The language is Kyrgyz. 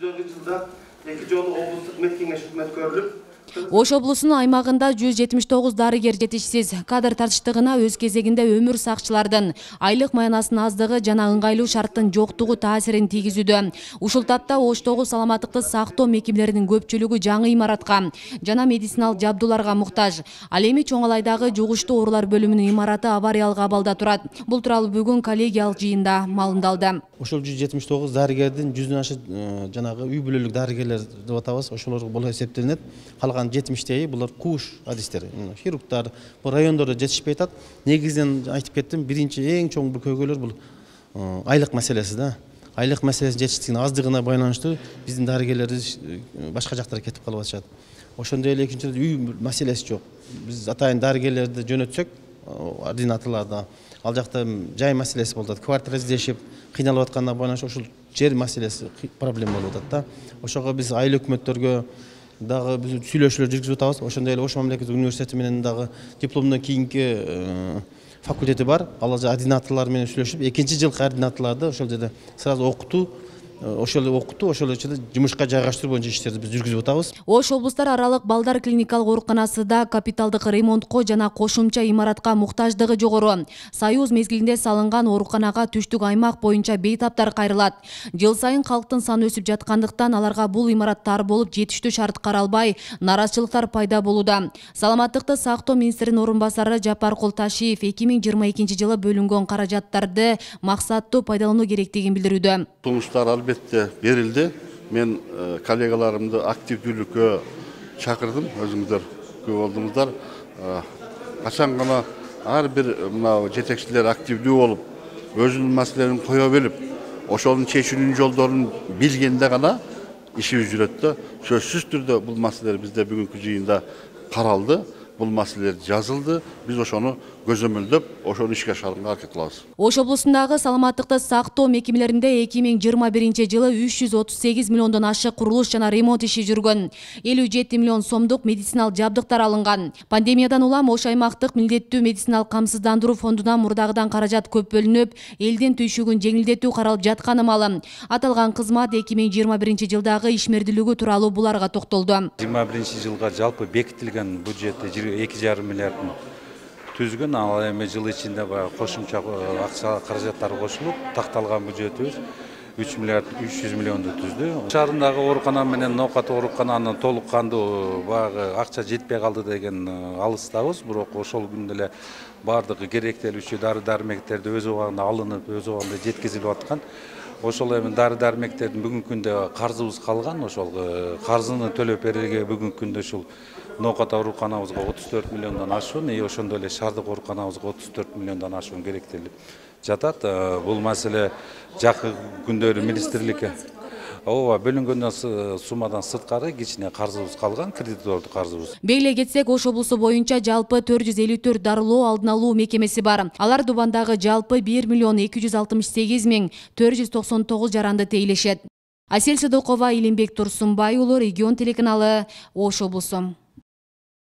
жылда 2 жолу облустук мед кеңеш өкмөткөрүлүп, Ош облусунун аймагында 179 дарыгер жетишсиз. Кадр тартыштыгына өз кезегинде өмүр сакчылардын айлык маянасынын аздыгы жана ыңгайлуу шарттын жоктугу таасирин тийгизүүдө. Ушул тапта Оштогу саламаттыкты сактоо мекемелеринин көпчүлүгү жаңы имаратка жана медициналык жабдууларга муктаж. Ал эми Чоңалайдагы жугуштуу оорулар бөлүмүнүн имараты авариялык абалда турат. Бул тууралуу бүгүн коллегиялык жыйында маалымдалды. Ошол 179 дарыгердин 100дөн ашык жанагы үй бүлөлүк дарыгерлер деп атабыз. Ошолор бул эсептелинет. Калган 70-теги булар куш адистер, хирургтар. Бул райондордо жетишпей атат. Негизинен айтып кеттим, биринчи эң чоң бул көйгөйлөр бул айлык маселеси да. Айлык маселеси жетиштигинин аздыгына байланыштуу биздин дарыгерлерибиз башка жактарга кетип калып атышат. Ошондой эле экинчиден үй маселеси жок. Биз атайын дарыгерлерди жөнөтсөк, ординаторлорду ал жакта жай маселеси болот. Квартира издешип, кыйналып атканына байланыштуу ошол жер маселеси проблема болуп атат да. Ошого биз айыл өкмөттөргө дагы биз сүйлөшүүлөр жүргүзүп атабыз. Ошондой эле Ош мамлекеттик университети менен дагы дипломдон кийинки факультети бар. Ал ординаторлор менен сүйлөшүп, экинчи жылкы ординаторлорду ошол жерде сразу окутуу, ошол жерде жумушка жайгаштыруу боюнча иштерди биз жүргүзүп атабыз. Ош облустар аралык балдар клиникалык ооруканасы да капиталдык ремонтко жана кошумча имаратка муктаждыгы жогору. Союз мезгилинде салынган ооруканага түштүк аймак боюнча бейтаптар кайрылат. Жыл сайын калктын саны өсүп жаткандыктан аларга бул имарат тар болуп жетиштүү шарт каралбай, нараазычылыктар пайда болууда. Саламаттыкты сактоо министринин орун басары Жапар Колташиев 2022 жылы бөлүнгөн каражаттарды максаттуу пайдалануу керектигин билдирүүдө. Сунуштар албетте берилди. Мен коллегаларымды активдүүлүккө чакырдым. Өзүңүздөр көп болдуңуздар. Качан гана ар бир мына жетекчилер активдүү болуп, өзүнүн маселелерин кое билип, ошонун чечүүнүн жолдорун билгенде гана ишибиз жүрөт да. Сөзсүз түрдө бул маселелер бизде бүгүнкү жыйында каралды. Бул маселелер жазылды. Биз ошону көзөмөлдөп, ошону ишке ашырганга аракет кылабыз. Ош облусундагы саламаттыкты сактоо мекемелеринде 2021 жылы 338 миллиондон ашык курулуш жана ремонт иши жүргөн. 57 миллион сомдук медициналык жабдыктар алынган. Пандемиядан улам Ош аймактык милдеттүү медициналык камсыздандыруу фондунан мурдагыдан каражат көп бөлүнүп, элдин түйшүгүн жеңилдетүү каралып жатканы маалым. Аталган кызмат 2021 жылдагы ишмердүүлүгү тууралуу буларга токтолду. 2021 жылга жалпы бекитилген бюджети 2,5 миллиардын түзгөн, ал эми жыл ичинде кошумча акча каражаттары кошулуп, такталган бюджетибиз 3 миллиард 300 миллионду түздү. Шаарындагы оорукана менен ноокат оорукананын толук кандуу баягы акча жетпей калды деген алыстабыз, бирок ошол күндө эле бардыгы керектелүүчү дары-дармектерди өз убагында алынып, өз убагында жеткизилип аткан. Ошол эми дары-дармектердин бүгүнкү күндө карзыбыз калган, ошол карзыны төлөп берүүгө бүгүнкү күндө ушул ноокат ооруканабызга 34 миллиондон ашуун, ошондой эле шаардык ооруканабызга 34 миллиондон ашуун керектелип жатат. Бул маселе жакын күндөрү министрликке бөлүнгөндөн суммадан сырткары кичине карзыбыз калган, кредитордук карзыбыз. Белгилей кетсек, Ош облусу боюнча жалпы 454 дарылоо алдын алуу мекемеси бар. Алар Дубандагы жалпы 1 миллион 268 миң 499 жаранды тейлешет. Асель Сыдыкова, Илимбек Турсунбай уулу, Регион телеканалы, Ош облусу.